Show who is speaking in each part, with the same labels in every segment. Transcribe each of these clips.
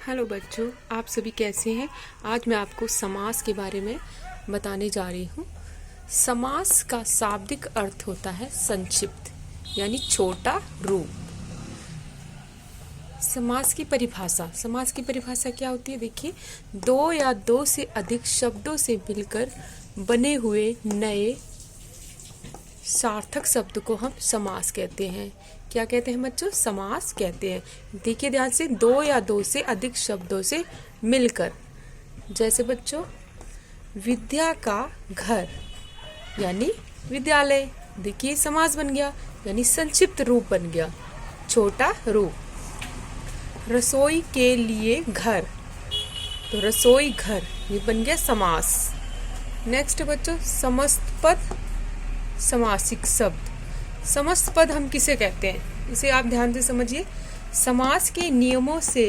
Speaker 1: Hello बच्चों, आप सभी कैसे हैं। आज मैं आपको समास के बारे में बताने जा रही हूँ। समास का शाब्दिक अर्थ होता है संक्षिप्त यानी छोटा रूप। समास की परिभाषा क्या होती है। देखिए, दो या दो से अधिक शब्दों से मिलकर बने हुए नए सार्थक शब्द को हम समास कहते हैं। क्या कहते हैं बच्चों? समास कहते हैं। देखिए ध्यान से, दो या दो से अधिक शब्दों से मिलकर। जैसे बच्चों, विद्या का घर यानी विद्यालय, देखिए समास बन गया यानी संक्षिप्त रूप बन गया, छोटा रूप। रसोई के लिए घर, तो रसोई घर ये बन गया समास। नेक्स्ट बच्चों, समस्त पद समासिक शब्द। समस्त पद हम किसे कहते हैं, इसे आप ध्यान से समझिए। समास के नियमों से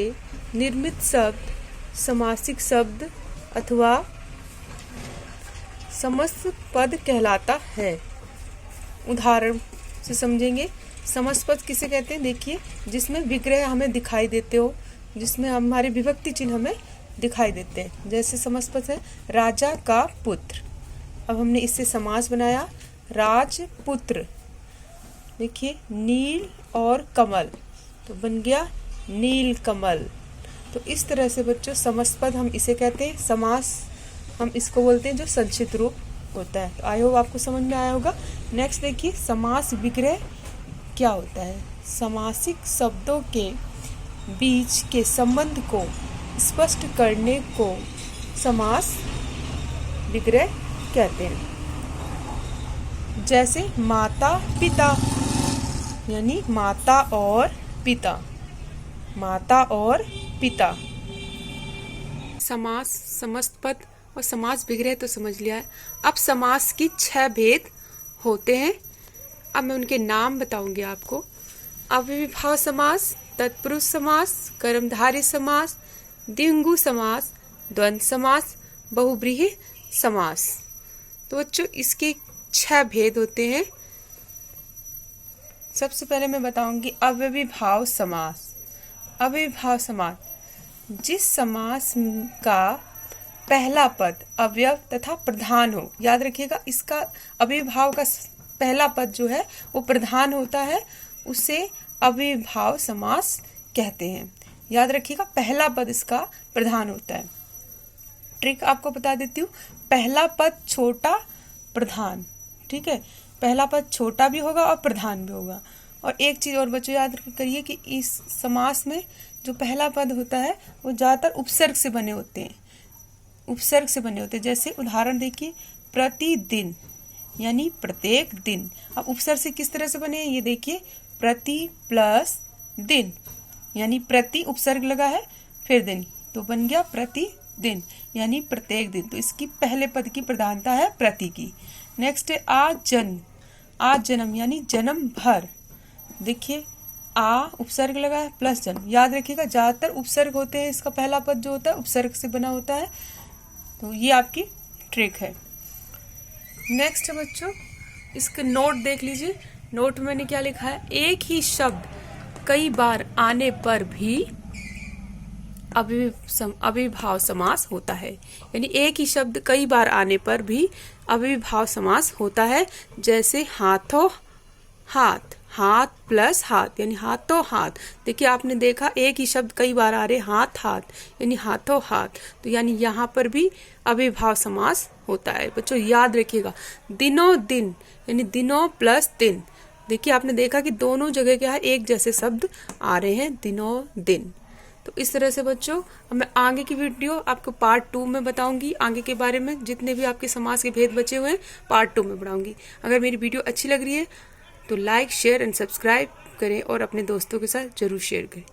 Speaker 1: निर्मित शब्द समासिक शब्द अथवा समस्त पद कहलाता है। उदाहरण से समझेंगे। समस्त पद किसे कहते हैं? देखिए, जिसमें विग्रह हमें दिखाई देते हो, जिसमें हमारे विभक्ति चिन्ह हमें दिखाई देते हैं। जैसे समस्त पद है राजा का पुत्र। अब हमने इससे समास बनाया राजपुत्र। देखिए, नील और कमल, तो बन गया नील कमल। तो इस तरह से बच्चों समस्त पद हम इसे कहते हैं। समास हम इसको बोलते हैं जो संक्षिप्त रूप होता है। तो आई होप आपको समझ में आया होगा। नेक्स्ट देखिए, समास विग्रह क्या होता है। समासिक शब्दों के बीच के संबंध को स्पष्ट करने को समास विग्रह कहते हैं। जैसे माता पिता यानी माता और पिता, माता और पिता। समास, समस्त पद और समास विग्रह तो समझ लिया है। अब समास की 6 भेद होते हैं। अब मैं उनके नाम बताऊंगी आपको। अव्ययीभाव समास, तत्पुरुष समास, कर्मधारय समास, द्विगु समास, द्वंद्व समास, बहुव्रीहि समास। तो बच्चों इसके 6 भेद होते हैं। सबसे पहले मैं बताऊंगी अव्ययीभाव समास। अव्ययीभाव समास, जिस समास का पहला पद अवयव तथा प्रधान हो। याद रखिएगा, इसका अव्ययीभाव का पहला पद जो है वो प्रधान होता है, उसे अव्ययीभाव समास कहते हैं। याद रखिएगा, पहला पद इसका प्रधान होता है। ट्रिक आपको बता देती हूँ। पहला पद छोटा प्रधान, ठीक है, पहला पद छोटा भी होगा और प्रधान भी होगा। और एक चीज और बच्चों याद करिए कि इस समास में जो पहला पद होता है वो ज्यादातर उपसर्ग से बने होते हैं। उपसर्ग से बने होते हैं। जैसे उदाहरण देखिए, प्रतिदिन यानी प्रत्येक दिन। अब उपसर्ग से किस तरह से बने हैं ये देखिए, प्रति प्लस दिन यानी प्रति उपसर्ग लगा है फिर दिन, तो बन गया प्रतिदिन यानी प्रत्येक दिन। तो इसकी पहले पद की प्रधानता है प्रति की। नेक्स्ट है आजन्म, आज जन्म यानी जन्म भर। देखिए, आ उपसर्ग लगा है प्लस जन्म। याद रखिएगा, ज्यादातर उपसर्ग होते हैं, इसका पहला पद जो होता है उपसर्ग से बना होता है। तो ये आपकी ट्रिक है। नेक्स्ट बच्चों, इसका नोट देख लीजिए। नोट में मैंने क्या लिखा है, एक ही शब्द कई बार आने पर भी अव्ययीभाव समास होता है। यानी एक ही शब्द कई बार आने पर भी अव्ययीभाव समास होता है। जैसे हाथों हाथ, हाथ प्लस हाथ यानी हाथों हाथ। देखिए, आपने देखा एक ही शब्द कई बार आ रहे, हाथ हाथ यानी हाथों हाथ, तो यानी यहाँ पर भी अव्ययीभाव समास होता है। बच्चों याद रखिएगा, दिनों दिन यानी दिनों प्लस दिन। देखिए, आपने देखा कि दोनों जगह क्या है, एक जैसे शब्द आ रहे हैं, दिनों दिन। तो इस तरह से बच्चों, अब मैं आगे की वीडियो आपको पार्ट 2 में बताऊंगी। आगे के बारे में जितने भी आपके समास के भेद बचे हुए हैं पार्ट 2 में बताऊंगी। अगर मेरी वीडियो अच्छी लग रही है तो लाइक, शेयर एंड सब्सक्राइब करें और अपने दोस्तों के साथ जरूर शेयर करें।